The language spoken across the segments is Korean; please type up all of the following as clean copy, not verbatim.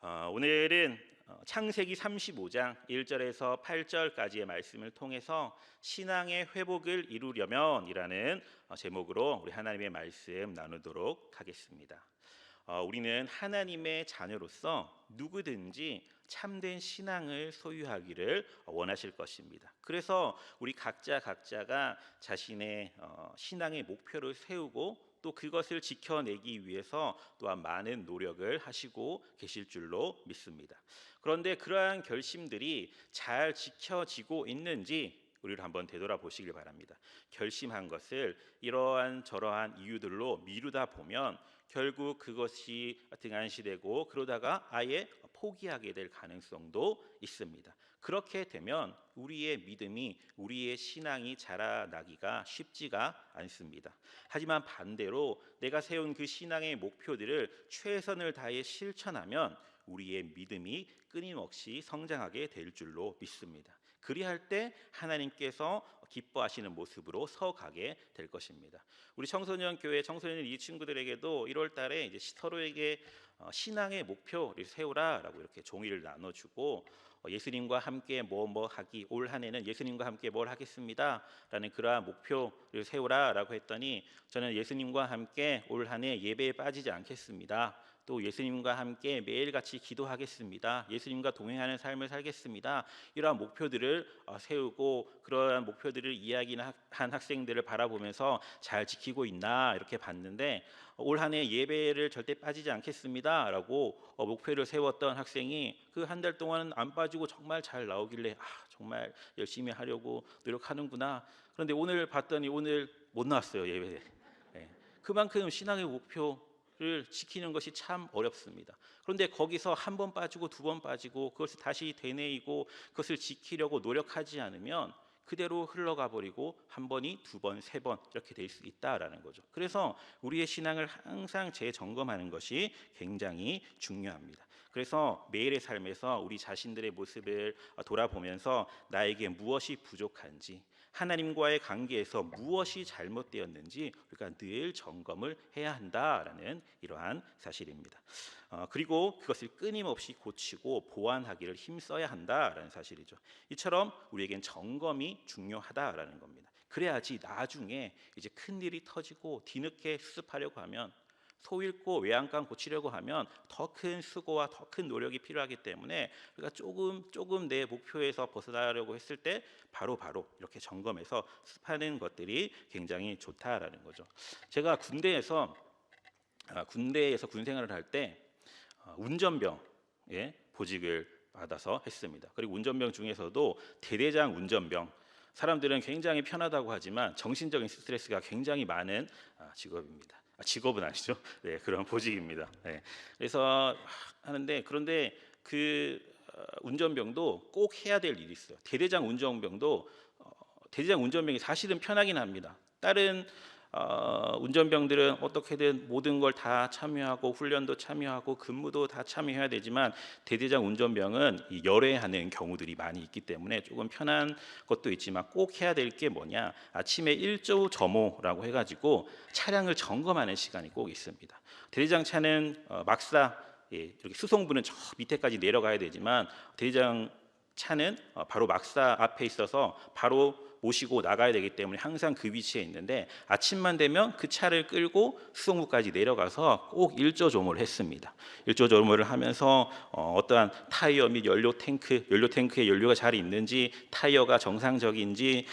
오늘은 창세기 35장 1절에서 8절까지의 말씀을 통해서 신앙의 회복을 이루려면이라는 제목으로 우리 하나님의 말씀 나누도록 하겠습니다. 우리는 하나님의 자녀로서 누구든지 참된 신앙을 소유하기를 원하실 것입니다. 그래서 우리 각자가 자신의 신앙의 목표를 세우고 또 그것을 지켜내기 위해서 또한 많은 노력을 하시고 계실 줄로 믿습니다. 그런데 그러한 결심들이 잘 지켜지고 있는지 우리를 한번 되돌아보시길 바랍니다. 결심한 것을 이러한 저러한 이유들로 미루다 보면 결국 그것이 등한시되고 그러다가 아예 포기하게 될 가능성도 있습니다. 그렇게 되면 우리의 믿음이, 우리의 신앙이 자라나기가 쉽지가 않습니다. 하지만 반대로 내가 세운 그 신앙의 목표들을 최선을 다해 실천하면 우리의 믿음이 끊임없이 성장하게 될 줄로 믿습니다. 그리할 때 하나님께서 기뻐하시는 모습으로 서가게 될 것입니다. 우리 청소년 교회 청소년 이 친구들에게도 1월 달에 이제 서로에게 신앙의 목표를 세우라라고 이렇게 종이를 나눠주고 예수님과 함께 뭐 하기, 올 한 해는 예수님과 함께 뭘 하겠습니다라는 그러한 목표를 세우라라고 했더니 저는 예수님과 함께 올 한 해 예배에 빠지지 않겠습니다. 또 예수님과 함께 매일같이 기도하겠습니다. 예수님과 동행하는 삶을 살겠습니다. 이러한 목표들을 세우고 그러한 목표들을 이야기한 학생들을 바라보면서 잘 지키고 있나 이렇게 봤는데 올 한 해 예배를 절대 빠지지 않겠습니다라고 목표를 세웠던 학생이 그 한 달 동안은 안 빠지고 정말 잘 나오길래 정말 열심히 하려고 노력하는구나. 그런데 오늘 봤더니 오늘 못 나왔어요, 예배에. 그만큼 신앙의 목표를 지키는 것이 참 어렵습니다. 그런데 거기서 한 번 빠지고 두 번 빠지고 그것을 다시 되뇌이고 그것을 지키려고 노력하지 않으면 그대로 흘러가 버리고 한 번이 두 번, 세 번 이렇게 될 수 있다라는 거죠. 그래서 우리의 신앙을 항상 재점검하는 것이 굉장히 중요합니다. 그래서 매일의 삶에서 우리 자신들의 모습을 돌아보면서 나에게 무엇이 부족한지, 하나님과의 관계에서 무엇이 잘못되었는지 우리가 늘 점검을 해야 한다라는 이러한 사실입니다. 그리고 그것을 끊임없이 고치고 보완하기를 힘써야 한다라는 사실이죠. 이처럼 우리에겐 점검이 중요하다라는 겁니다. 그래야지 나중에 이제 큰 일이 터지고 뒤늦게 수습하려고 하면, 소 잃고 외양간 고치려고 하면 더 큰 수고와 더 큰 노력이 필요하기 때문에 우리가 조금 내 목표에서 벗어나려고 했을 때 바로 이렇게 점검해서 수습하는 것들이 굉장히 좋다라는 거죠. 제가 군대에서 군 생활을 할 때 운전병의 보직을 받아서 했습니다. 그리고 운전병 중에서도 대대장 운전병, 사람들은 굉장히 편하다고 하지만 정신적인 스트레스가 굉장히 많은 직업입니다. 직업은 아니죠. 네, 그런 보직입니다. 네. 그래서 하는데 그런데 그 운전병도 꼭 해야 될 일이 있어요. 대대장 운전병이 사실은 편하긴 합니다. 다른 운전병들은 어떻게든 모든 걸 다 참여하고 훈련도 참여하고 근무도 다 참여해야 되지만 대대장 운전병은 열애하는 경우들이 많이 있기 때문에 조금 편한 것도 있지만 꼭 해야 될 게 뭐냐, 아침에 1조 점호라고 해가지고 차량을 점검하는 시간이 꼭 있습니다. 대대장 차는 막사 이렇게 수송부는 저 밑에까지 내려가야 되지만 대대장 차는 바로 막사 앞에 있어서 바로 모시고 나가야 되기 때문에 항상 그 위치에 있는데 아침만 되면 그 차를 끌고 수송부까지 내려가서 꼭 일조조모를 했습니다. 일조조모를 하면서 어떠한 타이어 및 연료 탱크에 연료가 잘 있는지, 타이어가 정상적인지,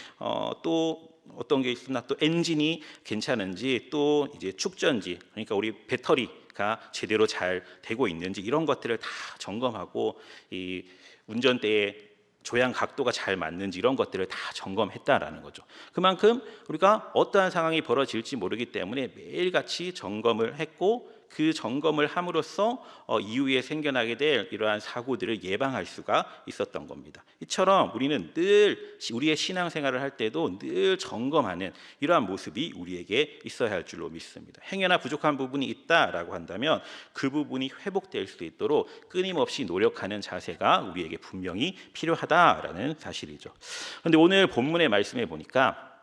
또 어떤 게 있으나 또 엔진이 괜찮은지, 또 이제 축전지, 그러니까 우리 배터리가 제대로 잘 되고 있는지 이런 것들을 다 점검하고 이 운전대에 조향 각도가 잘 맞는지 이런 것들을 다 점검했다라는 거죠. 그만큼 우리가 어떠한 상황이 벌어질지 모르기 때문에 매일같이 점검을 했고 그 점검을 함으로써 이후에 생겨나게 될 이러한 사고들을 예방할 수가 있었던 겁니다. 이처럼 우리는 늘 우리의 신앙생활을 할 때도 늘 점검하는 이러한 모습이 우리에게 있어야 할 줄로 믿습니다. 행여나 부족한 부분이 있다라고 한다면 그 부분이 회복될 수 있도록 끊임없이 노력하는 자세가 우리에게 분명히 필요하다라는 사실이죠. 그런데 오늘 본문의 말씀에 보니까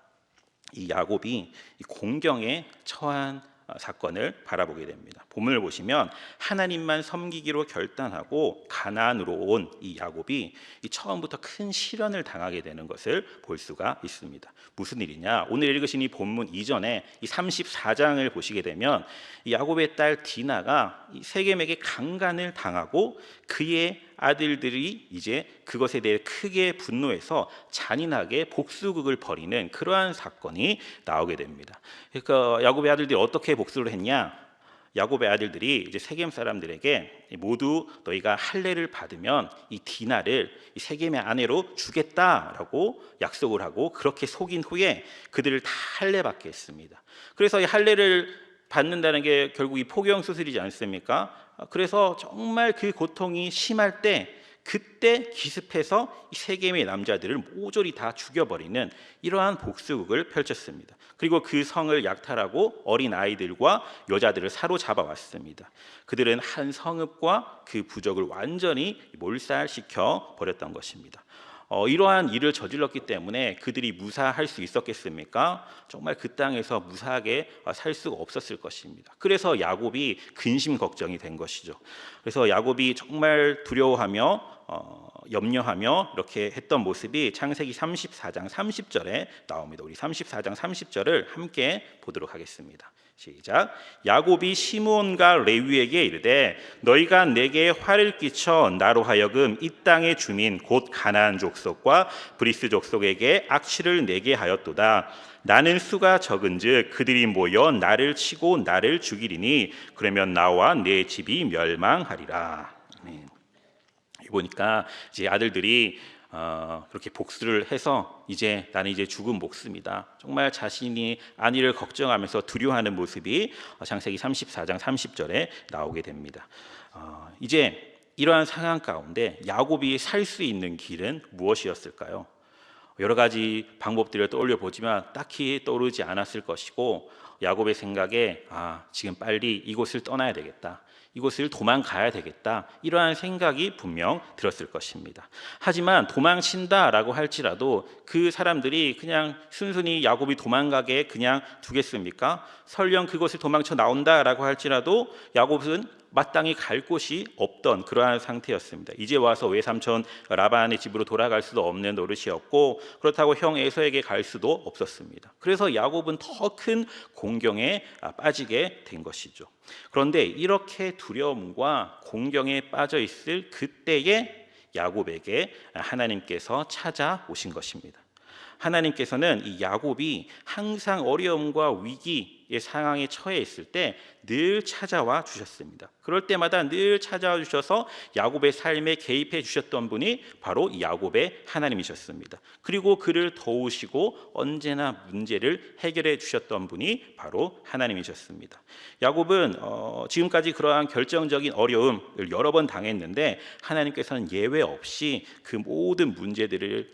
이 야곱이 이 공경에 처한 사건을 바라보게 됩니다. 본문을 보시면 하나님만 섬기기로 결단하고 가나안으로 온 이 야곱이 처음부터 큰 시련을 당하게 되는 것을 볼 수가 있습니다. 무슨 일이냐? 오늘 읽으신 이 본문 이전에 이 34장을 보시게 되면 이 야곱의 딸 디나가 이 세겜에게 강간을 당하고 그의 아들들이 이제 그것에 대해 크게 분노해서 잔인하게 복수극을 벌이는 그러한 사건이 나오게 됩니다. 그러니까 야곱의 아들들이 어떻게 복수를 했냐? 야곱의 아들들이 이제 세겜 사람들에게 모두 너희가 할례를 받으면 이 디나를 이 세겜의 아내로 주겠다라고 약속을 하고 그렇게 속인 후에 그들을 다 할례 받게 했습니다. 그래서 이 할례를 받는다는 게 결국 이 포경 수술이지 않습니까? 그래서 정말 그 고통이 심할 때 그때 기습해서 이 세겜의 남자들을 모조리 다 죽여버리는 이러한 복수극을 펼쳤습니다. 그리고 그 성을 약탈하고 어린 아이들과 여자들을 사로잡아 왔습니다. 그들은 한 성읍과 그 부족을 완전히 몰살시켜 버렸던 것입니다. 이러한 일을 저질렀기 때문에 그들이 무사할 수 있었겠습니까? 정말 그 땅에서 무사하게 살 수가 없었을 것입니다. 그래서 야곱이 근심 걱정이 된 것이죠. 그래서 야곱이 정말 두려워하며 염려하며 이렇게 했던 모습이 창세기 34장 30절에 나옵니다. 우리 34장 30절을 함께 보도록 하겠습니다. 시작. 야곱이 시므온과 레위에게 이르되 너희가 내게 화를 끼쳐 나로 하여금 이 땅의 주민 곧 가나안 족속과 브리스 족속에게 악취를 내게 하였도다. 나는 수가 적은즉 그들이 모여 나를 치고 나를 죽이리니 그러면 나와 내 집이 멸망하리라. 아멘. 보니까 이제 아들들이 그렇게 복수를 해서 이제 나는 이제 죽은 목숨이다. 정말 자신이 안위를 걱정하면서 두려워하는 모습이 창세기 34장 30절에 나오게 됩니다. 이제 이러한 상황 가운데 야곱이 살 수 있는 길은 무엇이었을까요? 여러 가지 방법들을 떠올려 보지만 딱히 떠오르지 않았을 것이고 야곱의 생각에 지금 빨리 이곳을 떠나야 되겠다. 이곳을 도망가야 되겠다. 이러한 생각이 분명 들었을 것입니다. 하지만 도망친다라고 할지라도 그 사람들이 그냥 순순히 야곱이 도망가게 그냥 두겠습니까? 설령 그것을 도망쳐 나온다라고 할지라도 야곱은 마땅히 갈 곳이 없던 그러한 상태였습니다. 이제 와서 외삼촌 라반의 집으로 돌아갈 수도 없는 노릇이었고 그렇다고 형 에서에게 갈 수도 없었습니다. 그래서 야곱은 더 큰 공경에 빠지게 된 것이죠. 그런데 이렇게 두려움과 공경에 빠져 있을 그때에 야곱에게 하나님께서 찾아오신 것입니다. 하나님께서는 이 야곱이 항상 어려움과 위기의 상황에 처해 있을 때 늘 찾아와 주셨습니다. 그럴 때마다 늘 찾아와 주셔서 야곱의 삶에 개입해 주셨던 분이 바로 야곱의 하나님이셨습니다. 그리고 그를 도우시고 언제나 문제를 해결해 주셨던 분이 바로 하나님이셨습니다. 야곱은 지금까지 그러한 결정적인 어려움을 여러 번 당했는데 하나님께서는 예외 없이 그 모든 문제들에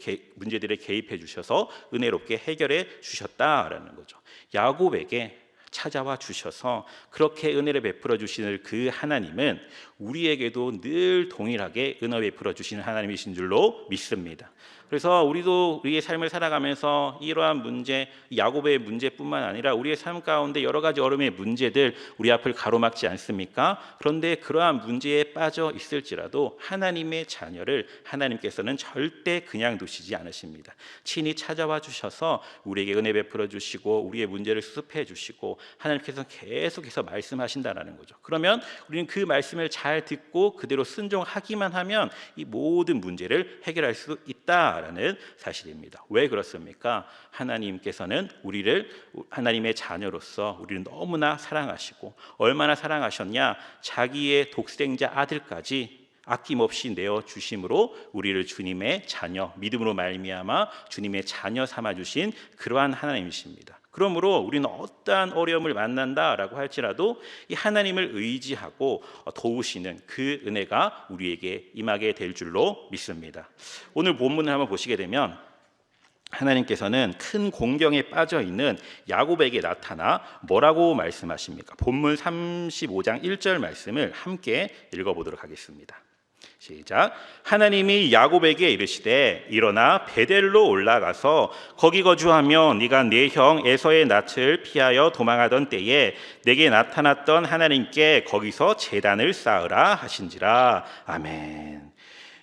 개입해 주셔서 은혜롭게 해결해 주셨다라는 거죠. 야곱에게 찾아와 주셔서 그렇게 은혜를 베풀어 주시는 그 하나님은 우리에게도 늘 동일하게 은혜 베풀어 주시는 하나님이신 줄로 믿습니다. 그래서 우리도 우리의 삶을 살아가면서 이러한 문제, 야곱의 문제뿐만 아니라 우리의 삶 가운데 여러 가지 어려움의 문제들 우리 앞을 가로막지 않습니까? 그런데 그러한 문제에 빠져 있을지라도 하나님의 자녀를 하나님께서는 절대 그냥 두시지 않으십니다. 친히 찾아와 주셔서 우리에게 은혜 베풀어 주시고 우리의 문제를 수습해 주시고 하나님께서 계속해서 말씀하신다는 거죠. 그러면 우리는 그 말씀을 잘 듣고 그대로 순종하기만 하면 이 모든 문제를 해결할 수 있다 라는 사실입니다. 왜 그렇습니까? 하나님께서는 우리를 하나님의 자녀로서 우리를 너무나 사랑하시고 얼마나 사랑하셨냐? 자기의 독생자 아들까지 아낌없이 내어 주심으로 우리를 주님의 자녀, 믿음으로 말미암아 주님의 자녀 삼아 주신 그러한 하나님이십니다. 그러므로 우리는 어떠한 어려움을 만난다라고 할지라도 이 하나님을 의지하고 도우시는 그 은혜가 우리에게 임하게 될 줄로 믿습니다. 오늘 본문을 한번 보시게 되면 하나님께서는 큰 공경에 빠져 있는 야곱에게 나타나 뭐라고 말씀하십니까? 본문 35장 1절 말씀을 함께 읽어보도록 하겠습니다. 시작. 하나님이 야곱에게 이르시되 일어나 베델로 올라가서 거기 거주하며 네가 네 형 에서의 낯을 피하여 도망하던 때에 내게 나타났던 하나님께 거기서 제단을 쌓으라 하신지라. 아멘.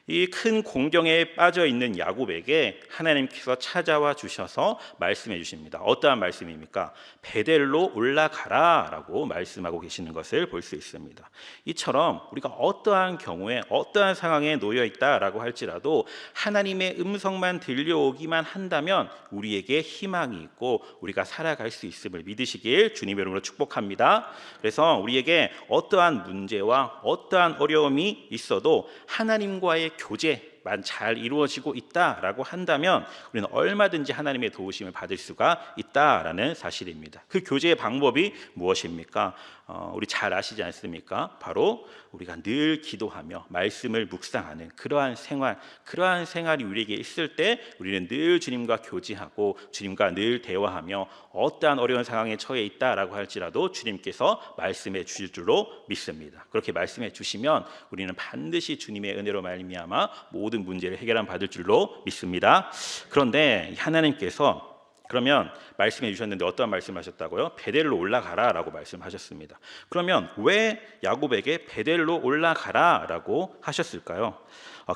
이 큰 공경에 빠져 있는 야곱에게 하나님께서 찾아와 주셔서 말씀해 주십니다. 어떠한 말씀입니까? 베델로 올라가라라고 말씀하고 계시는 것을 볼 수 있습니다. 이처럼 우리가 어떠한 경우에 어떠한 상황에 놓여 있다라고 할지라도 하나님의 음성만 들려오기만 한다면 우리에게 희망이 있고 우리가 살아갈 수 있음을 믿으시길 주님의 이름으로 축복합니다. 그래서 우리에게 어떠한 문제와 어떠한 어려움이 있어도 하나님과의 교제만 잘 이루어지고 있다라고 한다면 우리는 얼마든지 하나님의 도우심을 받을 수가 있다라는 사실입니다. 그 교제의 방법이 무엇입니까? 우리 잘 아시지 않습니까? 바로 우리가 늘 기도하며 말씀을 묵상하는 그러한 생활이 우리에게 있을 때 우리는 늘 주님과 교제하고 주님과 늘 대화하며 어떠한 어려운 상황에 처해 있다라고 할지라도 주님께서 말씀해 주실 줄로 믿습니다. 그렇게 말씀해 주시면 우리는 반드시 주님의 은혜로 말미암아 모든 문제를 해결함 받을 줄로 믿습니다. 그런데 하나님께서 그러면 말씀해 주셨는데 어떠한 말씀하셨다고요? 베델로 올라가라라고 말씀하셨습니다. 그러면 왜 야곱에게 베델로 올라가라라고 하셨을까요?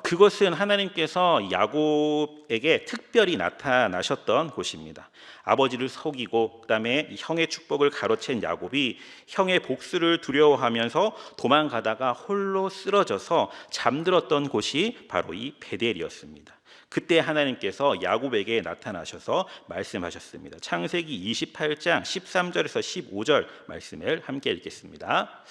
그것은 하나님께서 야곱에게 특별히 나타나셨던 곳입니다. 아버지를 속이고 그다음에 형의 축복을 가로챈 야곱이 형의 복수를 두려워하면서 도망가다가 홀로 쓰러져서 잠들었던 곳이 바로 이 베델이었습니다. 그때 하나님께서 야곱에게 나타나셔서 말씀하셨습니다. 창세기 28장 13절에서 15절 말씀을 함께 읽겠습니다.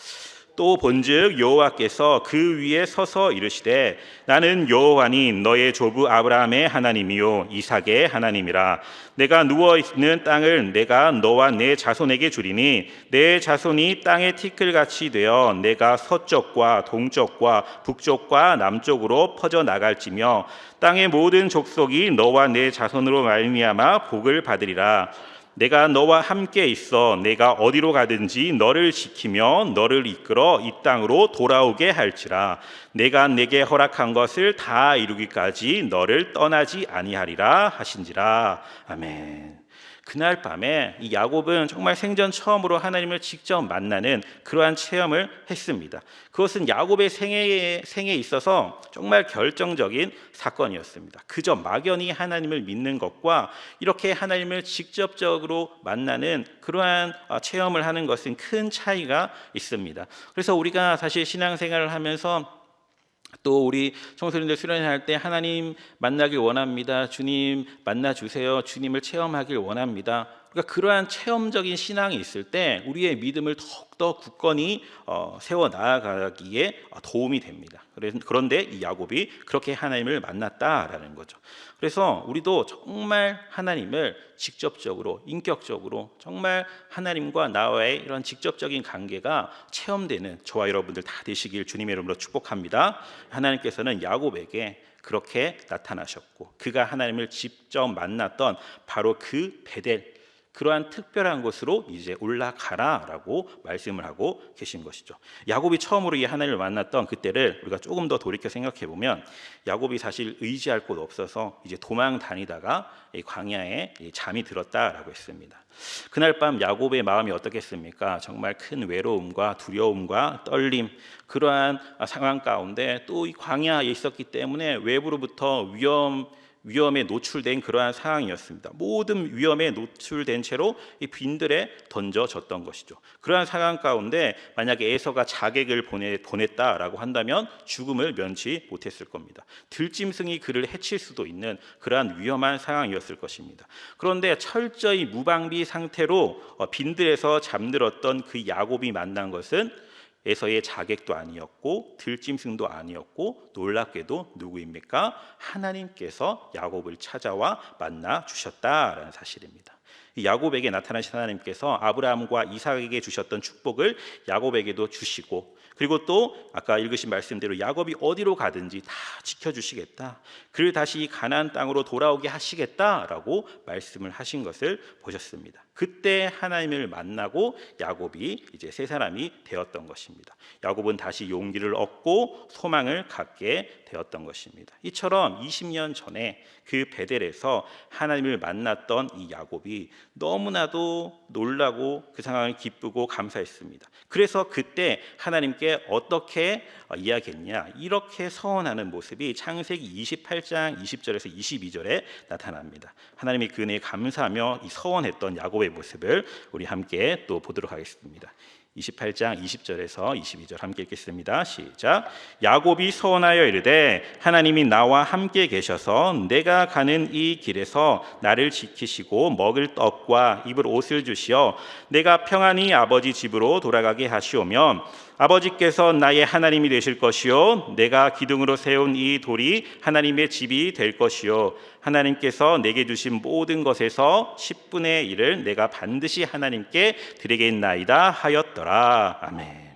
또 본즉 여호와께서 그 위에 서서 이르시되 나는 여호와니 너의 조부 아브라함의 하나님이요 이삭의 하나님이라. 내가 누워 있는 땅을 내가 너와 내 자손에게 주리니 내 자손이 땅의 티끌같이 되어 내가 서쪽과 동쪽과 북쪽과 남쪽으로 퍼져 나갈지며 땅의 모든 족속이 너와 내 자손으로 말미암아 복을 받으리라. 내가 너와 함께 있어 내가 어디로 가든지 너를 지키며 너를 이끌어 이 땅으로 돌아오게 할지라. 내가 내게 허락한 것을 다 이루기까지 너를 떠나지 아니하리라 하신지라. 아멘. 그날 밤에 이 야곱은 정말 생전 처음으로 하나님을 직접 만나는 그러한 체험을 했습니다. 그것은 야곱의 생애에 있어서 정말 결정적인 사건이었습니다. 그저 막연히 하나님을 믿는 것과 이렇게 하나님을 직접적으로 만나는 그러한 체험을 하는 것은 큰 차이가 있습니다. 그래서 우리가 사실 신앙생활을 하면서 또 우리 청소년들 수련회할 때 하나님 만나길 원합니다. 주님 만나주세요. 주님을 체험하길 원합니다. 그러니까 그러한 체험적인 신앙이 있을 때 우리의 믿음을 더욱더 굳건히 세워 나아가기에 도움이 됩니다. 그런데 이 야곱이 그렇게 하나님을 만났다라는 거죠. 그래서 우리도 정말 하나님을 직접적으로 인격적으로 정말 하나님과 나와의 이런 직접적인 관계가 체험되는 저와 여러분들 다 되시길 주님의 이름으로 축복합니다. 하나님께서는 야곱에게 그렇게 나타나셨고 그가 하나님을 직접 만났던 바로 그 베델 그러한 특별한 곳으로 이제 올라가라라고 말씀을 하고 계신 것이죠. 야곱이 처음으로 이 하나님을 만났던 그때를 우리가 조금 더 돌이켜 생각해 보면 야곱이 사실 의지할 곳 없어서 이제 도망 다니다가 이 광야에 잠이 들었다라고 했습니다. 그날 밤 야곱의 마음이 어떻겠습니까? 정말 큰 외로움과 두려움과 떨림 그러한 상황 가운데 또 이 광야에 있었기 때문에 외부로부터 위험에 노출된 그러한 상황이었습니다. 모든 위험에 노출된 채로 이 빈들에 던져졌던 것이죠. 그러한 상황 가운데 만약에 에서가 자객을 보냈다라고 한다면 죽음을 면치 못했을 겁니다. 들짐승이 그를 해칠 수도 있는 그러한 위험한 상황이었을 것입니다. 그런데 철저히 무방비 상태로 빈들에서 잠들었던 그 야곱이 만난 것은 에서의 자객도 아니었고 들짐승도 아니었고 놀랍게도 누구입니까? 하나님께서 야곱을 찾아와 만나 주셨다라는 사실입니다. 야곱에게 나타나신 하나님께서 아브라함과 이삭에게 주셨던 축복을 야곱에게도 주시고 그리고 또 아까 읽으신 말씀대로 야곱이 어디로 가든지 다 지켜주시겠다. 그를 다시 가나안 땅으로 돌아오게 하시겠다라고 말씀을 하신 것을 보셨습니다. 그때 하나님을 만나고 야곱이 이제 새 사람이 되었던 것입니다. 야곱은 다시 용기를 얻고 소망을 갖게 되었던 것입니다. 이처럼 20년 전에 그 베델에서 하나님을 만났던 이 야곱이 너무나도 놀라고 그 상황을 기쁘고 감사했습니다. 그래서 그때 하나님께 어떻게 이야기했냐, 이렇게 서원하는 모습이 창세기 28장 20절에서 22절에 나타납니다. 하나님의 그 은혜에 감사하며 이 서원했던 야곱의 모습을 우리 함께 또 보도록 하겠습니다. 28장 20절에서 22절 함께 읽겠습니다. 시작. 야곱이 서원하여 이르되 하나님이 나와 함께 계셔서 내가 가는 이 길에서 나를 지키시고 먹을 떡과 입을 옷을 주시어 내가 평안히 아버지 집으로 돌아가게 하시오면 아버지께서 나의 하나님이 되실 것이요 내가 기둥으로 세운 이 돌이 하나님의 집이 될 것이요 하나님께서 내게 주신 모든 것에서 10분의 1을 내가 반드시 하나님께 드리겠나이다 하였더라. 아멘.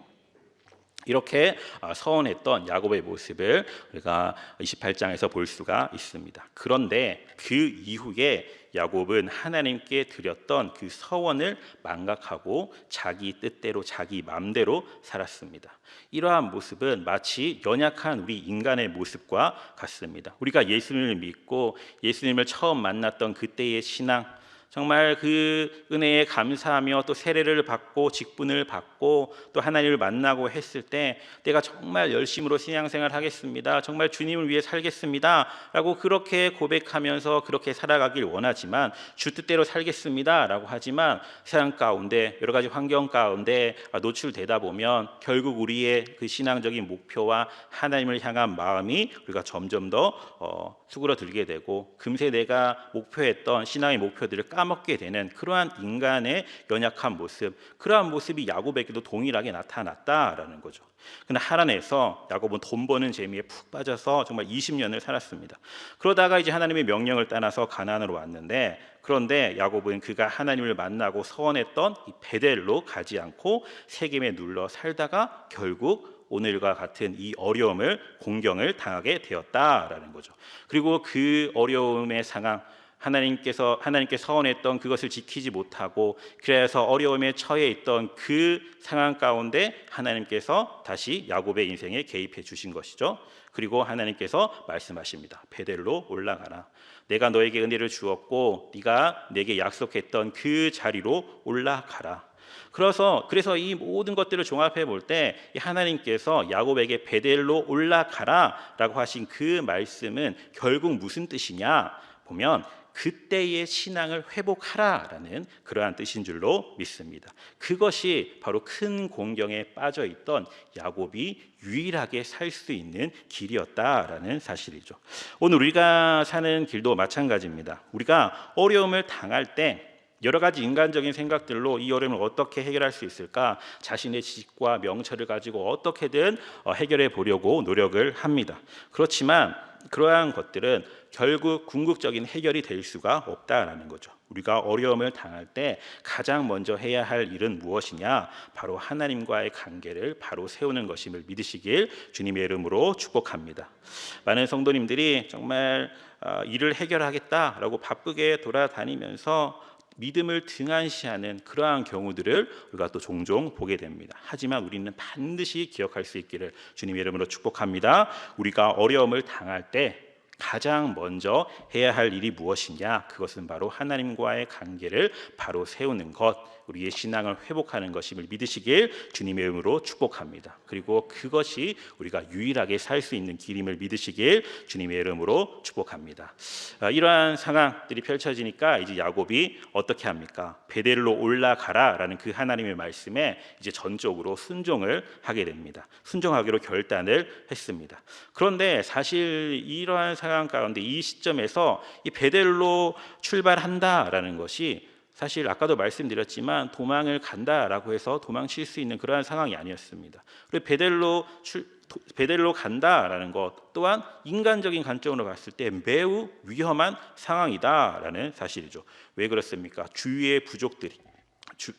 이렇게 서원했던 야곱의 모습을 우리가 28장에서 볼 수가 있습니다. 그런데 그 이후에 야곱은 하나님께 드렸던 그 서원을 망각하고 자기 뜻대로 자기 마음대로 살았습니다. 이러한 모습은 마치 연약한 우리 인간의 모습과 같습니다. 우리가 예수님을 믿고 예수님을 처음 만났던 그때의 신앙, 정말 그 은혜에 감사하며 또 세례를 받고 직분을 받고 또 하나님을 만나고 했을 때 내가 정말 열심으로 신앙생활 하겠습니다, 정말 주님을 위해 살겠습니다 라고 그렇게 고백하면서 그렇게 살아가길 원하지만, 주 뜻대로 살겠습니다 라고 하지만 세상 가운데 여러 가지 환경 가운데 노출되다 보면 결국 우리의 그 신앙적인 목표와 하나님을 향한 마음이 우리가 점점 더 수그러들게 되고 금세 내가 목표했던 신앙의 목표들을 까먹게 되는 그러한 인간의 연약한 모습, 그러한 모습이 야곱에게도 동일하게 나타났다라는 거죠. 그러나 하란에서 야곱은 돈 버는 재미에 푹 빠져서 정말 20년을 살았습니다. 그러다가 이제 하나님의 명령을 따라서 가나안으로 왔는데, 그런데 야곱은 그가 하나님을 만나고 서원했던 이 베델로 가지 않고 세겜에 눌러 살다가 결국 오늘과 같은 이 어려움을, 공경을 당하게 되었다라는 거죠. 그리고 그 어려움의 상황, 하나님께 서원했던 그것을 지키지 못하고 그래서 어려움에 처해 있던 그 상황 가운데 하나님께서 다시 야곱의 인생에 개입해 주신 것이죠. 그리고 하나님께서 말씀하십니다. 베델로 올라가라. 내가 너에게 은혜를 주었고 네가 내게 약속했던 그 자리로 올라가라. 그래서 이 모든 것들을 종합해 볼 때 하나님께서 야곱에게 베델로 올라가라라고 하신 그 말씀은 결국 무슨 뜻이냐 보면 그때의 신앙을 회복하라라는 그러한 뜻인 줄로 믿습니다. 그것이 바로 큰 공경에 빠져 있던 야곱이 유일하게 살 수 있는 길이었다라는 사실이죠. 오늘 우리가 사는 길도 마찬가지입니다. 우리가 어려움을 당할 때 여러 가지 인간적인 생각들로 이 어려움을 어떻게 해결할 수 있을까, 자신의 지식과 명철을 가지고 어떻게든 해결해 보려고 노력을 합니다. 그렇지만 그러한 것들은 결국 궁극적인 해결이 될 수가 없다라는 거죠. 우리가 어려움을 당할 때 가장 먼저 해야 할 일은 무엇이냐? 바로 하나님과의 관계를 바로 세우는 것임을 믿으시길 주님의 이름으로 축복합니다. 많은 성도님들이 정말 일을 해결하겠다라고 바쁘게 돌아다니면서 믿음을 등한시하는 그러한 경우들을 우리가 또 종종 보게 됩니다. 하지만 우리는 반드시 기억할 수 있기를 주님의 이름으로 축복합니다. 우리가 어려움을 당할 때 가장 먼저 해야 할 일이 무엇이냐? 그것은 바로 하나님과의 관계를 바로 세우는 것, 우리의 신앙을 회복하는 것임을 믿으시길 주님의 이름으로 축복합니다. 그리고 그것이 우리가 유일하게 살 수 있는 길임을 믿으시길 주님의 이름으로 축복합니다. 이러한 상황들이 펼쳐지니까 이제 야곱이 어떻게 합니까? 베델로 올라가라라는 그 하나님의 말씀에 이제 전적으로 순종을 하게 됩니다. 순종하기로 결단을 했습니다. 그런데 사실 이러한 상황 가운데 이 시점에서 이 베델로 출발한다라는 것이 사실 아까도 말씀드렸지만 도망을 간다라고 해서 도망칠 수 있는 그러한 상황이 아니었습니다. 그리고 베델로 간다라는 것 또한 인간적인 관점으로 봤을 때 매우 위험한 상황이다라는 사실이죠. 왜 그렇습니까? 주위의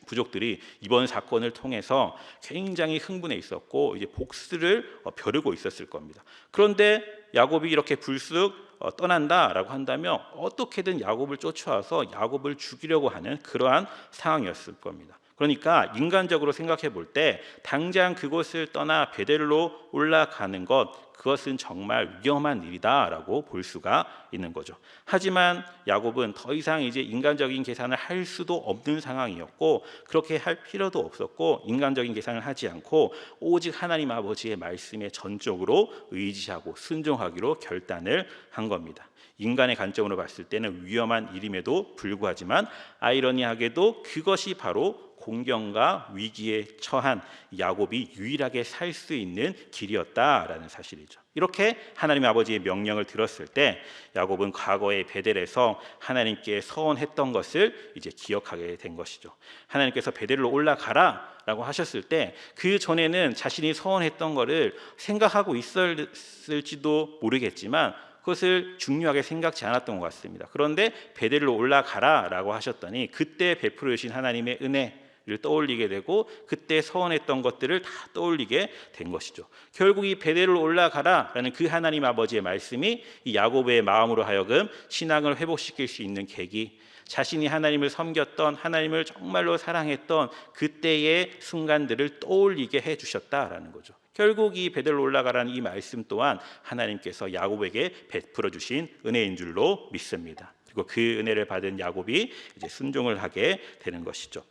부족들이 이번 사건을 통해서 굉장히 흥분해 있었고 이제 복수를 벼르고 있었을 겁니다. 그런데 야곱이 이렇게 불쑥 떠난다라고 한다면 어떻게든 야곱을 쫓아와서 야곱을 죽이려고 하는 그러한 상황이었을 겁니다. 그러니까 인간적으로 생각해 볼 때 당장 그곳을 떠나 베델로 올라가는 그것은 정말 위험한 일이다라고 볼 수가 있는 거죠. 하지만 야곱은 더 이상 이제 인간적인 계산을 할 수도 없는 상황이었고 그렇게 할 필요도 없었고 인간적인 계산을 하지 않고 오직 하나님 아버지의 말씀에 전적으로 의지하고 순종하기로 결단을 한 겁니다. 인간의 관점으로 봤을 때는 위험한 일임에도 불구하지만 아이러니하게도 그것이 바로 공경과 위기에 처한 야곱이 유일하게 살 수 있는 길이었다라는 사실이죠. 이렇게 하나님 아버지의 명령을 들었을 때 야곱은 과거의 베델에서 하나님께 서원했던 것을 이제 기억하게 된 것이죠. 하나님께서 베델로 올라가라라고 하셨을 때 그 전에는 자신이 서원했던 것을 생각하고 있었을지도 모르겠지만 그것을 중요하게 생각지 않았던 것 같습니다. 그런데 베델로 올라가라라고 하셨더니 그때 베풀어 주신 하나님의 은혜를 떠올리게 되고 그때 서원했던 것들을 다 떠올리게 된 것이죠. 결국 이 베델로 올라가라라는 그 하나님 아버지의 말씀이 이 야곱의 마음으로 하여금 신앙을 회복시킬 수 있는 계기, 자신이 하나님을 섬겼던 하나님을 정말로 사랑했던 그때의 순간들을 떠올리게 해주셨다라는 거죠. 결국 이 베델로 올라가라는 이 말씀 또한 하나님께서 야곱에게 베풀어 주신 은혜인 줄로 믿습니다. 그리고 그 은혜를 받은 야곱이 이제 순종을 하게 되는 것이죠.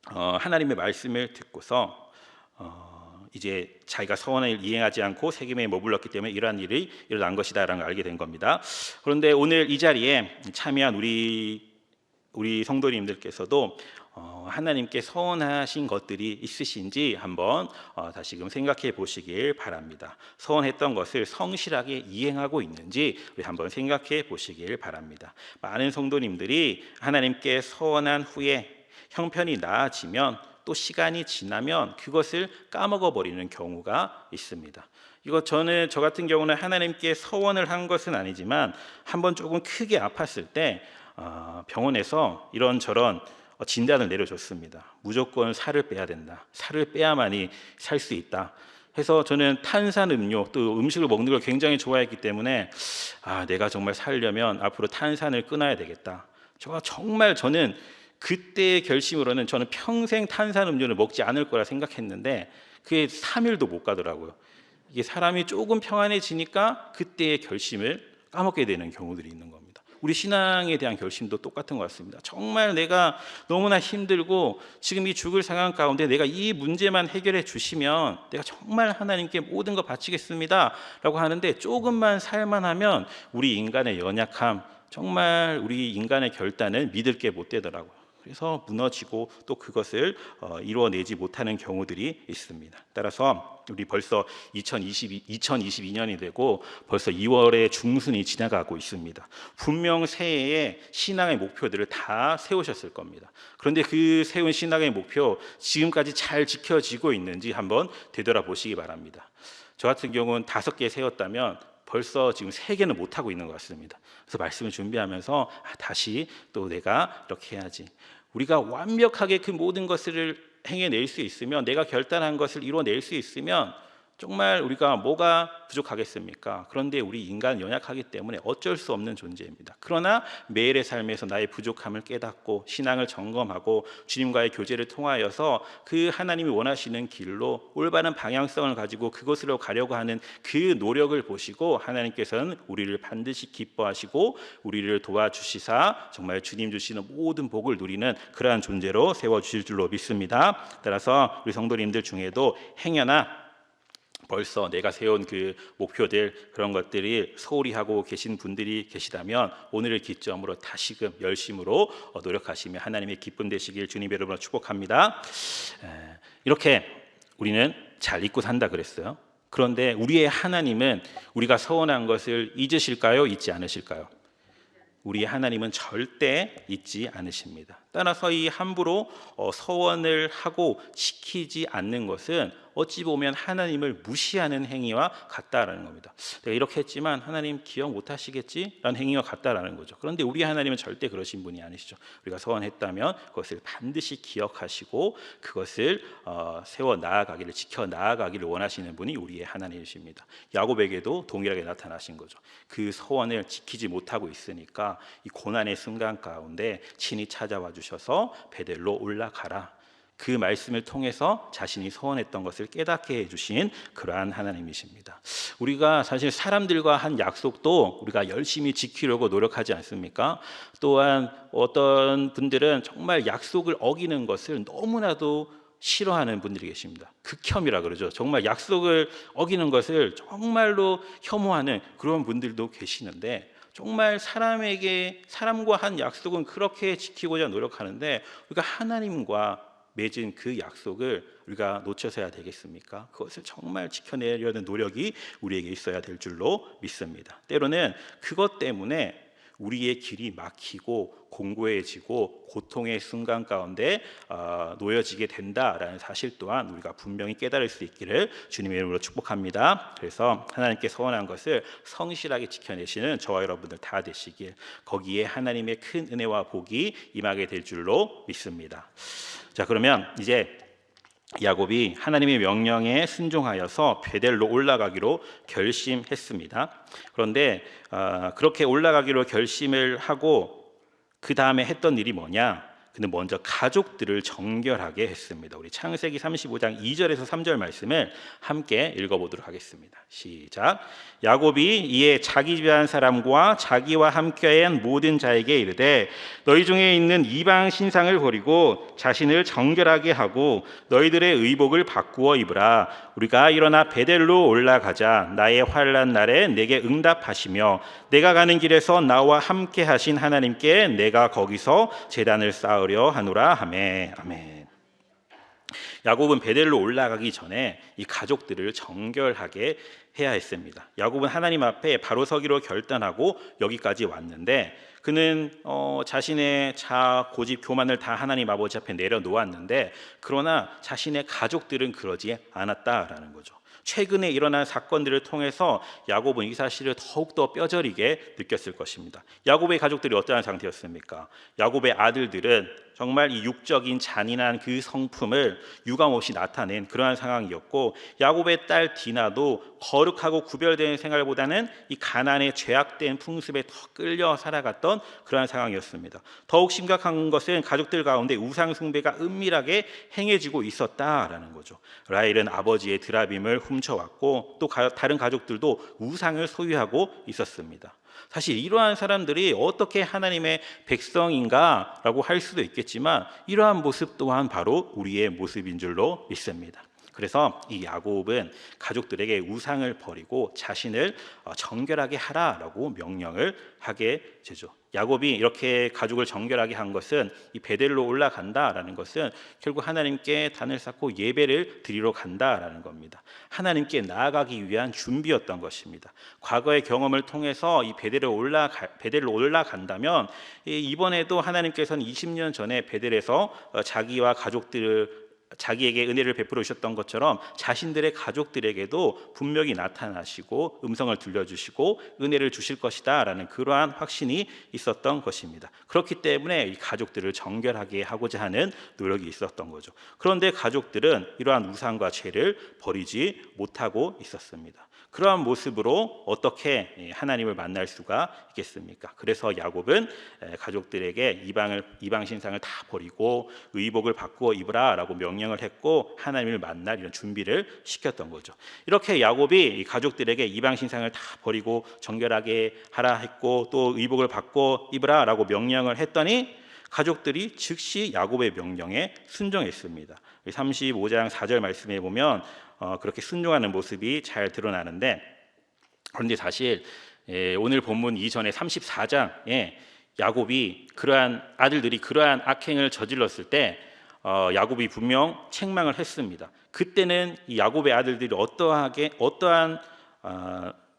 하나님의 말씀을 듣고서 이제 자기가 서원을 이행하지 않고 세겜에 머물렀기 때문에 이러한 일이 일어난 것이다라는 걸 알게 된 겁니다. 그런데 오늘 이 자리에 참여한 우리 성도님들께서도 하나님께 서원하신 것들이 있으신지 한번 다시금 생각해 보시길 바랍니다. 서원했던 것을 성실하게 이행하고 있는지 우리 한번 생각해 보시길 바랍니다. 많은 성도님들이 하나님께 서원한 후에 형편이 나아지면 또 시간이 지나면 그것을 까먹어 버리는 경우가 있습니다. 저 같은 경우는 하나님께 서원을 한 것은 아니지만 한번 조금 크게 아팠을 때 병원에서 이런저런 진단을 내려줬습니다. 무조건 살을 빼야 된다. 살을 빼야만이 살 수 있다. 해서 저는 탄산음료 또 음식을 먹는 걸 굉장히 좋아했기 때문에 내가 정말 살려면 앞으로 탄산을 끊어야 되겠다. 저는 그때의 결심으로는 저는 평생 탄산음료를 먹지 않을 거라 생각했는데 그게 3일도 못 가더라고요. 이게 사람이 조금 평안해지니까 그때의 결심을 까먹게 되는 경우들이 있는 겁니다. 우리 신앙에 대한 결심도 똑같은 것 같습니다. 정말 내가 너무나 힘들고 지금 이 죽을 상황 가운데 내가 이 문제만 해결해 주시면 내가 정말 하나님께 모든 거 바치겠습니다 라고 하는데 조금만 살만하면 우리 인간의 연약함, 정말 우리 인간의 결단을 믿을 게 못 되더라고요. 그래서 무너지고 또 그것을 이루어내지 못하는 경우들이 있습니다. 따라서 우리 벌써 2022년이 되고 벌써 2월의 중순이 지나가고 있습니다. 분명 새해에 신앙의 목표들을 다 세우셨을 겁니다. 그런데 그 세운 신앙의 목표 지금까지 잘 지켜지고 있는지 한번 되돌아보시기 바랍니다. 저 같은 경우는 5개 세웠다면 벌써 지금 3개는 못하고 있는 것 같습니다. 그래서 말씀을 준비하면서 다시 또 내가 이렇게 해야지. 우리가 완벽하게 그 모든 것을 행해낼 수 있으면, 내가 결단한 것을 이루어낼 수 있으면 정말 우리가 뭐가 부족하겠습니까? 그런데 우리 인간은 연약하기 때문에 어쩔 수 없는 존재입니다. 그러나 매일의 삶에서 나의 부족함을 깨닫고 신앙을 점검하고 주님과의 교제를 통하여서 그 하나님이 원하시는 길로 올바른 방향성을 가지고 그곳으로 가려고 하는 그 노력을 보시고 하나님께서는 우리를 반드시 기뻐하시고 우리를 도와주시사 정말 주님 주시는 모든 복을 누리는 그러한 존재로 세워주실 줄로 믿습니다. 따라서 우리 성도님들 중에도 행여나 벌써 내가 세운 그 목표들, 그런 것들이 소홀히 하고 계신 분들이 계시다면 오늘을 기점으로 다시금 열심으로 노력하시며 하나님의 기쁨 되시길 주님의 이름으로 축복합니다. 이렇게 우리는 잘 잊고 산다 그랬어요. 그런데 우리의 하나님은 우리가 서원한 것을 잊으실까요? 잊지 않으실까요? 우리의 하나님은 절대 잊지 않으십니다. 따라서 이 함부로 서원을 하고 지키지 않는 것은 어찌 보면 하나님을 무시하는 행위와 같다라는 겁니다. 내가 이렇게 했지만 하나님 기억 못 하시겠지라는 행위와 같다라는 거죠. 그런데 우리 하나님은 절대 그러신 분이 아니시죠. 우리가 서원했다면 그것을 반드시 기억하시고 그것을 세워 나아가기를, 지켜 나아가기를 원하시는 분이 우리의 하나님이십니다. 야곱에게도 동일하게 나타나신 거죠. 그 서원을 지키지 못하고 있으니까 이 고난의 순간 가운데 친히 찾아와 주셔서 베델로 올라가라, 그 말씀을 통해서 자신이 소원했던 것을 깨닫게 해주신 그러한 하나님이십니다. 우리가 사실 사람들과 한 약속도 우리가 열심히 지키려고 노력하지 않습니까? 또한 어떤 분들은 정말 약속을 어기는 것을 너무나도 싫어하는 분들이 계십니다. 극혐이라 그러죠. 정말 약속을 어기는 것을 정말로 혐오하는 그런 분들도 계시는데, 정말 사람과 한 약속은 그렇게 지키고자 노력하는데 우리가 하나님과 맺은 그 약속을 우리가 놓쳐서야 되겠습니까? 그것을 정말 지켜내려는 노력이 우리에게 있어야 될 줄로 믿습니다. 때로는 그것 때문에 우리의 길이 막히고 공고해지고 고통의 순간 가운데 놓여지게 된다라는 사실 또한 우리가 분명히 깨달을 수 있기를 주님의 이름으로 축복합니다. 그래서 하나님께 서원한 것을 성실하게 지켜내시는 저와 여러분들 다 되시길, 거기에 하나님의 큰 은혜와 복이 임하게 될 줄로 믿습니다. 자, 그러면 이제 야곱이 하나님의 명령에 순종하여서 베델로 올라가기로 결심했습니다. 그런데 그렇게 올라가기로 결심을 하고 그 다음에 했던 일이 뭐냐? 그는 먼저 가족들을 정결하게 했습니다. 우리 창세기 35장 2절에서 3절 말씀을 함께 읽어보도록 하겠습니다. 시작. 야곱이 이에 자기 집안 사람과 자기와 함께한 모든 자에게 이르되 너희 중에 있는 이방 신상을 버리고 자신을 정결하게 하고 너희들의 의복을 바꾸어 입으라. 우리가 일어나 베델로 올라가자. 나의 환난 날에 내게 응답하시며 내가 가는 길에서 나와 함께 하신 하나님께 내가 거기서 제단을 쌓으려 하노라 하매. 아멘. 야곱은 베델로 올라가기 전에 이 가족들을 정결하게 해야 했습니다. 야곱은 하나님 앞에 바로 서기로 결단하고 여기까지 왔는데 그는 자신의 자아, 고집, 교만을 다 하나님 아버지 앞에 내려놓았는데 그러나 자신의 가족들은 그러지 않았다라는 거죠. 최근에 일어난 사건들을 통해서 야곱은 이 사실을 더욱더 뼈저리게 느꼈을 것입니다. 야곱의 가족들이 어떠한 상태였습니까? 야곱의 아들들은 정말 이 육적인 잔인한 그 성품을 유감없이 나타낸 그러한 상황이었고, 야곱의 딸 디나도 거룩하고 구별된 생활보다는 이 가난의 죄악된 풍습에 더 끌려 살아갔던 그러한 상황이었습니다. 더욱 심각한 것은 가족들 가운데 우상 숭배가 은밀하게 행해지고 있었다라는 거죠. 라헬은 아버지의 드라빔을 훔쳐왔고 또 다른 가족들도 우상을 소유하고 있었습니다. 사실 이러한 사람들이 어떻게 하나님의 백성인가라고 할 수도 있겠지만 이러한 모습 또한 바로 우리의 모습인 줄로 믿습니다. 그래서 이 야곱은 가족들에게 우상을 버리고 자신을 정결하게 하라라고 명령을 하게 되죠. 야곱이 이렇게 가족을 정결하게 한 것은 이 베델로 올라간다라는 것은 결국 하나님께 단을 쌓고 예배를 드리러 간다라는 겁니다. 하나님께 나아가기 위한 준비였던 것입니다. 과거의 경험을 통해서 이 베델로 올라간다면 이번에도 하나님께서는 20년 전에 베델에서 자기와 자기에게 은혜를 베풀어 주셨던 것처럼 자신들의 가족들에게도 분명히 나타나시고 음성을 들려주시고 은혜를 주실 것이다 라는 그러한 확신이 있었던 것입니다. 그렇기 때문에 이 가족들을 정결하게 하고자 하는 노력이 있었던 거죠. 그런데 가족들은 이러한 우상과 죄를 버리지 못하고 있었습니다. 그러한 모습으로 어떻게 하나님을 만날 수가 있겠습니까? 그래서 야곱은 가족들에게 이방 신상을 다 버리고 의복을 바꾸어 입으라 라고 명령을 했고 하나님을 만날 이런 준비를 시켰던 거죠. 이렇게 야곱이 가족들에게 이방 신상을 다 버리고 정결하게 하라 했고 또 의복을 바꾸어 입으라 라고 명령을 했더니 가족들이 즉시 야곱의 명령에 순종했습니다. 35장 4절 말씀에 보면 그렇게 순종하는 모습이 잘 드러나는데, 그런데 사실 오늘 본문 이전에 34장에 야곱이 그러한 아들들이 그러한 악행을 저질렀을 때 야곱이 분명 책망을 했습니다. 그때는 이 야곱의 아들들이 어떠한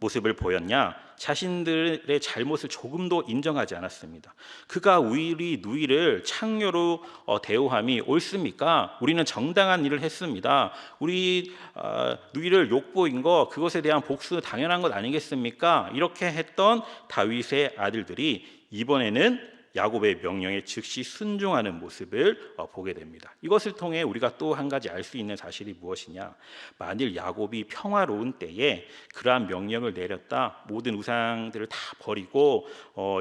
모습을 보였냐? 자신들의 잘못을 조금도 인정하지 않았습니다. 그가 우리 누이를 창녀로 대우함이 옳습니까? 우리는 정당한 일을 했습니다. 우리 누이를 욕보인 거 그것에 대한 복수 당연한 것 아니겠습니까? 이렇게 했던 다윗의 아들들이 이번에는 야곱의 명령에 즉시 순종하는 모습을 보게 됩니다. 이것을 통해 우리가 또 한 가지 알 수 있는 사실이 무엇이냐? 만일 야곱이 평화로운 때에 그러한 명령을 내렸다, 모든 우상들을 다 버리고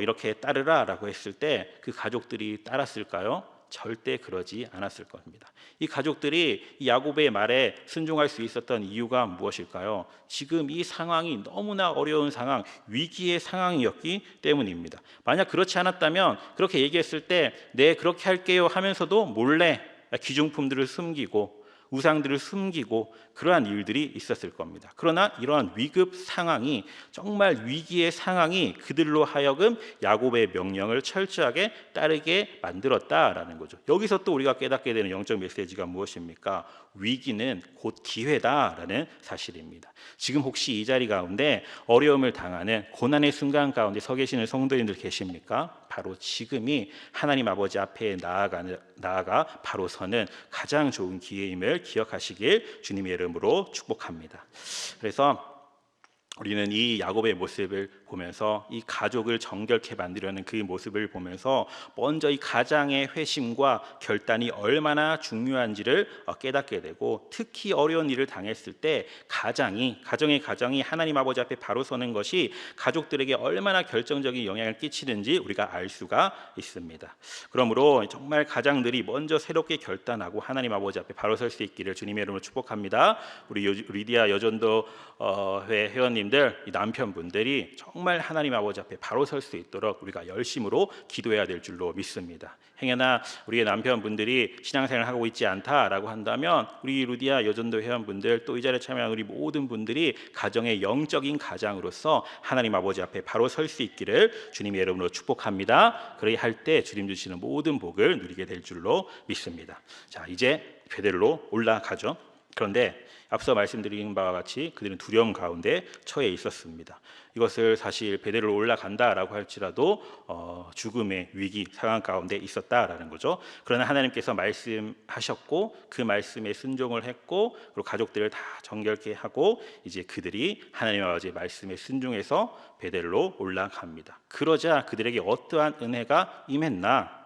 이렇게 따르라라고 했을 때 그 가족들이 따랐을까요? 절대 그러지 않았을 겁니다. 이 가족들이 이 야곱의 말에 순종할 수 있었던 이유가 무엇일까요? 지금 이 상황이 너무나 어려운 상황, 위기의 상황이었기 때문입니다. 만약 그렇지 않았다면 그렇게 얘기했을 때 네, 그렇게 할게요 하면서도 몰래 귀중품들을 숨기고 우상들을 숨기고 그러한 일들이 있었을 겁니다. 그러나 이러한 위급 상황이, 정말 위기의 상황이 그들로 하여금 야곱의 명령을 철저하게 따르게 만들었다라는 거죠. 여기서 또 우리가 깨닫게 되는 영적 메시지가 무엇입니까? 위기는 곧 기회다라는 사실입니다. 지금 혹시 이 자리 가운데 어려움을 당하는 고난의 순간 가운데 서 계시는 성도님들 계십니까? 바로 지금이 하나님 아버지 앞에 나아가 바로 서는 가장 좋은 기회임을 기억하시길 주님의 이름으로 축복합니다. 그래서 우리는 이 야곱의 모습을 보면서, 이 가족을 정결케 만들려는 그 모습을 보면서 먼저 이 가장의 회심과 결단이 얼마나 중요한지를 깨닫게 되고, 특히 어려운 일을 당했을 때 가정이 하나님 아버지 앞에 바로 서는 것이 가족들에게 얼마나 결정적인 영향을 끼치는지 우리가 알 수가 있습니다. 그러므로 정말 가장들이 먼저 새롭게 결단하고 하나님 아버지 앞에 바로 설 수 있기를 주님의 이름으로 축복합니다. 우리 리디아 여전도 회 회원님들, 이 남편분들이 정말 하나님 아버지 앞에 바로 설 수 있도록 우리가 열심으로 기도해야 될 줄로 믿습니다. 행여나 우리의 남편분들이 신앙생활을 하고 있지 않다라고 한다면 우리 루디아 여전도 회원분들, 또 이 자리에 참여한 우리 모든 분들이 가정의 영적인 가장으로서 하나님 아버지 앞에 바로 설 수 있기를 주님의 이름으로 축복합니다. 그리할 때 주님 주시는 모든 복을 누리게 될 줄로 믿습니다. 자, 이제 베델로 올라가죠. 그런데 앞서 말씀드린 바와 같이 그들은 두려움 가운데 처해 있었습니다. 이것을 사실 베델로 올라간다라고 할지라도 죽음의 위기 상황 가운데 있었다라는 거죠. 그러나 하나님께서 말씀하셨고 그 말씀에 순종을 했고, 그리고 가족들을 다 정결케 하고 이제 그들이 하나님 아버지의 말씀에 순종해서 베델로 올라갑니다. 그러자 그들에게 어떠한 은혜가 임했나?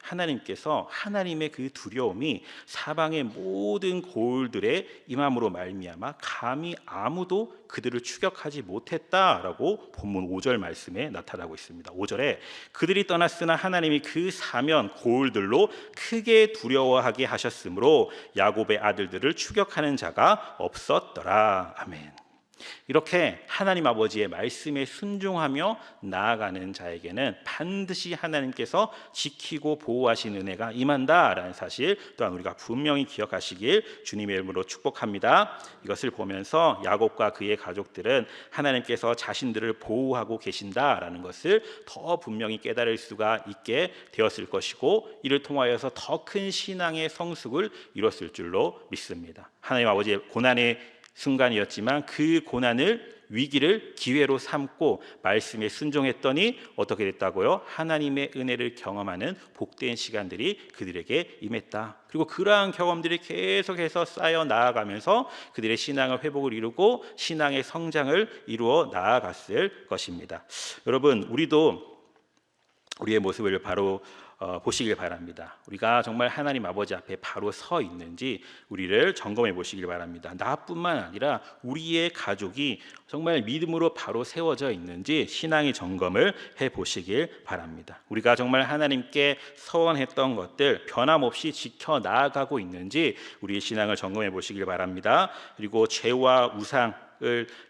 하나님께서 하나님의 그 두려움이 사방의 모든 고을들의 임함으로 말미암아 감히 아무도 그들을 추격하지 못했다라고 본문 5절 말씀에 나타나고 있습니다. 5절에 그들이 떠났으나 하나님이 그 사면 고을들로 크게 두려워하게 하셨으므로 야곱의 아들들을 추격하는 자가 없었더라. 아멘. 이렇게 하나님 아버지의 말씀에 순종하며 나아가는 자에게는 반드시 하나님께서 지키고 보호하시는 은혜가 임한다라는 사실 또한 우리가 분명히 기억하시길 주님의 이름으로 축복합니다. 이것을 보면서 야곱과 그의 가족들은 하나님께서 자신들을 보호하고 계신다라는 것을 더 분명히 깨달을 수가 있게 되었을 것이고, 이를 통하여서 더 큰 신앙의 성숙을 이뤘을 줄로 믿습니다. 하나님 아버지의 고난의 순간이었지만 그 위기를 기회로 삼고 말씀에 순종했더니 어떻게 됐다고요? 하나님의 은혜를 경험하는 복된 시간들이 그들에게 임했다. 그리고 그러한 경험들이 계속해서 쌓여 나아가면서 그들의 신앙의 회복을 이루고 신앙의 성장을 이루어 나아갔을 것입니다. 여러분, 우리도 우리의 모습을 바로 보시길 바랍니다. 우리가 정말 하나님 아버지 앞에 바로 서 있는지 우리를 점검해 보시길 바랍니다. 나뿐만 아니라 우리의 가족이 정말 믿음으로 바로 세워져 있는지 신앙의 점검을 해 보시길 바랍니다. 우리가 정말 하나님께 서원했던 것들 변함없이 지켜 나아가고 있는지 우리의 신앙을 점검해 보시길 바랍니다. 그리고 죄와 우상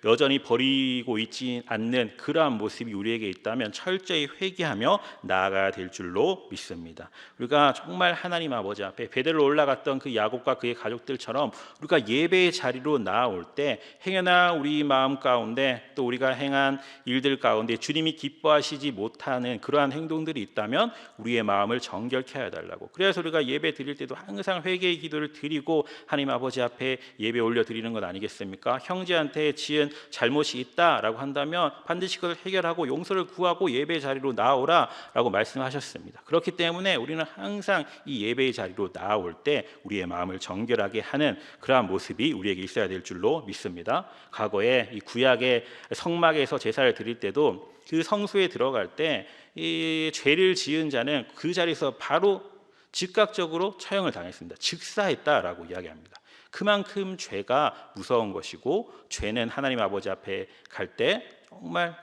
여전히 버리고 있지 않는 그러한 모습이 우리에게 있다면 철저히 회개하며 나아가야 될 줄로 믿습니다. 우리가 정말 하나님 아버지 앞에 베델로 올라갔던 그 야곱과 그의 가족들처럼 우리가 예배의 자리로 나아올 때 행여나 우리 마음 가운데 또 우리가 행한 일들 가운데 주님이 기뻐하시지 못하는 그러한 행동들이 있다면 우리의 마음을 정결케 해달라고, 그래서 우리가 예배 드릴 때도 항상 회개의 기도를 드리고 하나님 아버지 앞에 예배 올려 드리는 것 아니겠습니까? 형제한테 자녀들한테 지은 잘못이 있다라고 한다면 반드시 그걸 해결하고 용서를 구하고 예배의 자리로 나오라라고 말씀하셨습니다. 그렇기 때문에 우리는 항상 이 예배의 자리로 나올 때 우리의 마음을 정결하게 하는 그러한 모습이 우리에게 있어야 될 줄로 믿습니다. 과거에 이 구약의 성막에서 제사를 드릴 때도 그 성소에 들어갈 때 이 죄를 지은 자는 그 자리에서 바로 즉각적으로 처형을 당했습니다. 즉사했다라고 이야기합니다. 그만큼 죄가 무서운 것이고 죄는 하나님 아버지 앞에 갈 때 정말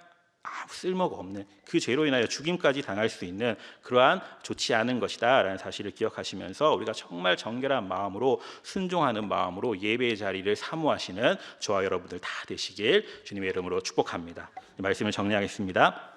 아무 쓸모가 없는 그 죄로 인하여 죽임까지 당할 수 있는 그러한 좋지 않은 것이다 라는 사실을 기억하시면서 우리가 정말 정결한 마음으로 순종하는 마음으로 예배의 자리를 사모하시는 저와 여러분들 다 되시길 주님의 이름으로 축복합니다. 말씀을 정리하겠습니다.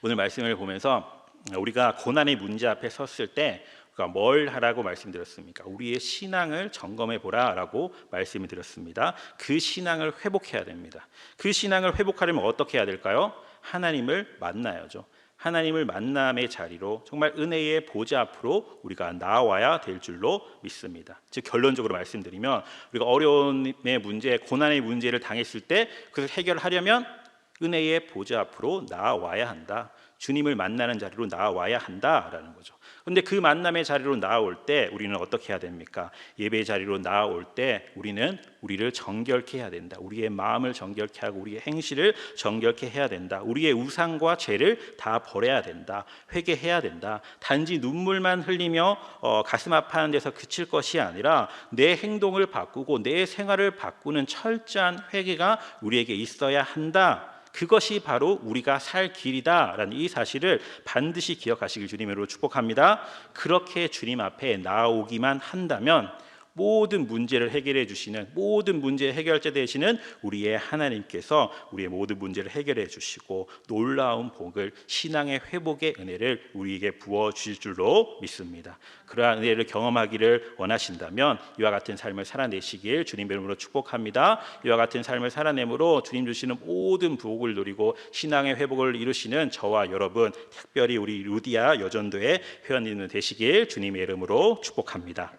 오늘 말씀을 보면서 우리가 고난의 문제 앞에 섰을 때 우리가 뭘 하라고 말씀드렸습니까? 우리의 신앙을 점검해 보라라고 말씀을 드렸습니다. 그 신앙을 회복해야 됩니다. 그 신앙을 회복하려면 어떻게 해야 될까요? 하나님을 만나야죠. 하나님을 만남의 자리로 정말 은혜의 보좌 앞으로 우리가 나와야 될 줄로 믿습니다. 즉 결론적으로 말씀드리면 우리가 어려움의 문제, 고난의 문제를 당했을 때 그것을 해결하려면 은혜의 보좌 앞으로 나와야 한다. 주님을 만나는 자리로 나와야 한다라는 거죠. 그런데 그 만남의 자리로 나올 때 우리는 어떻게 해야 됩니까? 예배의 자리로 나올 때 우리는 우리를 정결케 해야 된다. 우리의 마음을 정결케 하고 우리의 행실을 정결케 해야 된다. 우리의 우상과 죄를 다 버려야 된다. 회개해야 된다. 단지 눈물만 흘리며 가슴 아파하는 데서 그칠 것이 아니라 내 행동을 바꾸고 내 생활을 바꾸는 철저한 회개가 우리에게 있어야 한다. 그것이 바로 우리가 살 길이다라는 이 사실을 반드시 기억하시길 주님으로 축복합니다. 그렇게 주님 앞에 나오기만 한다면 모든 문제를 해결해 주시는 모든 문제의 해결자 되시는 우리의 하나님께서 우리의 모든 문제를 해결해 주시고 놀라운 복을 신앙의 회복의 은혜를 우리에게 부어 주실 줄로 믿습니다. 그러한 은혜를 경험하기를 원하신다면 이와 같은 삶을 살아내시길 주님의 이름으로 축복합니다. 이와 같은 삶을 살아내므로 주님 주시는 모든 복을 누리고 신앙의 회복을 이루시는 저와 여러분, 특별히 우리 루디아 여전도의 회원님들 되시길 주님의 이름으로 축복합니다.